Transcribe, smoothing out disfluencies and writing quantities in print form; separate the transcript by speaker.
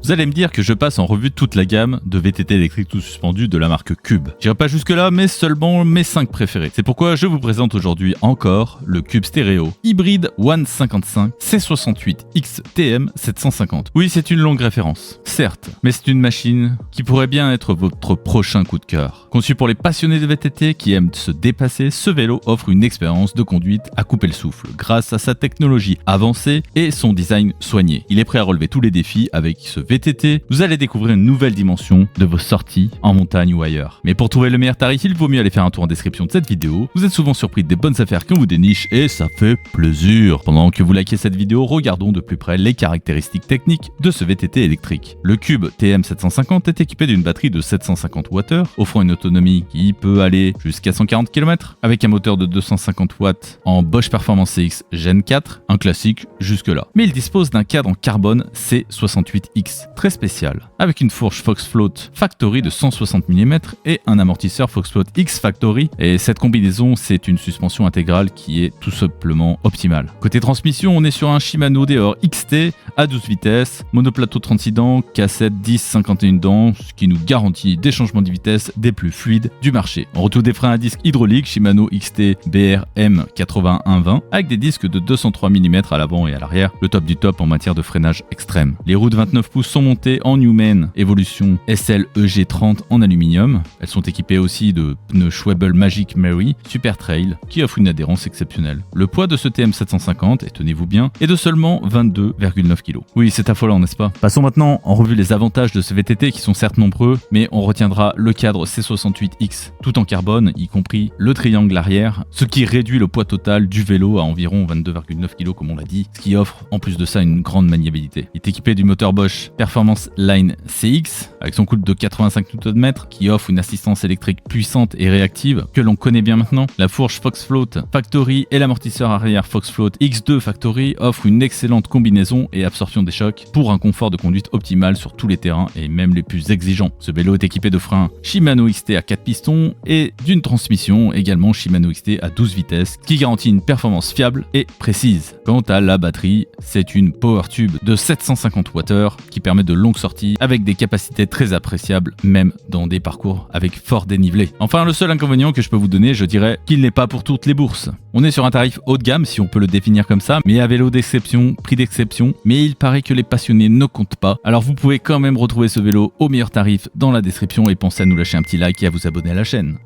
Speaker 1: Vous allez me dire que je passe en revue toute la gamme de VTT électriques tout suspendus de la marque Cube. J'irai pas jusque là, mais seulement mes 5 préférés. C'est pourquoi je vous présente aujourd'hui encore le Cube Stéréo Hybrid One 55 C68X TM 750. Oui, c'est une longue référence, certes, mais c'est une machine qui pourrait bien être votre prochain coup de cœur. Conçu pour les passionnés de VTT qui aiment se dépasser, ce vélo offre une expérience de conduite à couper le souffle grâce à sa technologie avancée et son design soigné. Il est prêt à relever tous les défis. Avec ce VTT, vous allez découvrir une nouvelle dimension de vos sorties en montagne ou ailleurs. Mais pour trouver le meilleur tarif, il vaut mieux aller faire un tour en description de cette vidéo. Vous êtes souvent surpris des bonnes affaires qu'on vous déniche et ça fait plaisir. Pendant que vous likez cette vidéo, regardons de plus près les caractéristiques techniques de ce VTT électrique. Le Cube TM750 est équipé d'une batterie de 750 Wh, offrant une autonomie qui peut aller jusqu'à 140 km, avec un moteur de 250 watts en Bosch Performance CX Gen 4, un classique jusque-là. Mais il dispose d'un cadre en carbone C68X, très spécial, avec une fourche Foxfloat Factory de 160 mm et un amortisseur Foxfloat X Factory, et cette combinaison, c'est une suspension intégrale qui est tout simplement optimale. Côté transmission, on est sur un Shimano Deore XT à 12 vitesses, monoplateau 36 dents, cassette 10-51 dents, ce qui nous garantit des changements de vitesse des plus fluides du marché. On retrouve des freins à disque hydrauliques Shimano XT BRM 8120 avec des disques de 203 mm à l'avant et à l'arrière, le top du top en matière de freinage extrême. Les roues de 29 pouces sont montées en Newman Evolution SL EG30 en aluminium. Elles sont équipées aussi de pneus Schwebel Magic Mary Super Trail qui offrent une adhérence exceptionnelle. Le poids de ce TM750, et tenez-vous bien, est de seulement 22,9 kg. Oui, c'est affolant, n'est-ce pas? Passons maintenant en revue les avantages de ce VTT qui sont certes nombreux, mais on retiendra le cadre C68X tout en carbone, y compris le triangle arrière, ce qui réduit le poids total du vélo à environ 22,9 kg comme on l'a dit, ce qui offre en plus de ça une grande maniabilité. Il est équipé du moteur Bosch Performance Line CX avec son couple de 85 Nm qui offre une assistance électrique puissante et réactive que l'on connaît bien maintenant. La fourche Foxfloat Factory et l'amortisseur arrière Foxfloat X2 Factory offrent une excellente combinaison et absorption des chocs pour un confort de conduite optimal sur tous les terrains et même les plus exigeants. Ce vélo est équipé de freins Shimano XT à 4 pistons et d'une transmission également Shimano XT à 12 vitesses qui garantit une performance fiable et précise. Quant à la batterie, c'est une PowerTube de 750 Wh qui permet de longues sorties avec des capacités très appréciables même dans des parcours avec fort dénivelé. Enfin, le seul inconvénient que je peux vous donner, je dirais qu'il n'est pas pour toutes les bourses. On est sur un tarif haut de gamme si on peut le définir comme ça, mais à vélo d'exception, prix d'exception, mais il paraît que les passionnés ne comptent pas. Alors vous pouvez quand même retrouver ce vélo au meilleur tarif dans la description et pensez à nous lâcher un petit like et à vous abonner à la chaîne.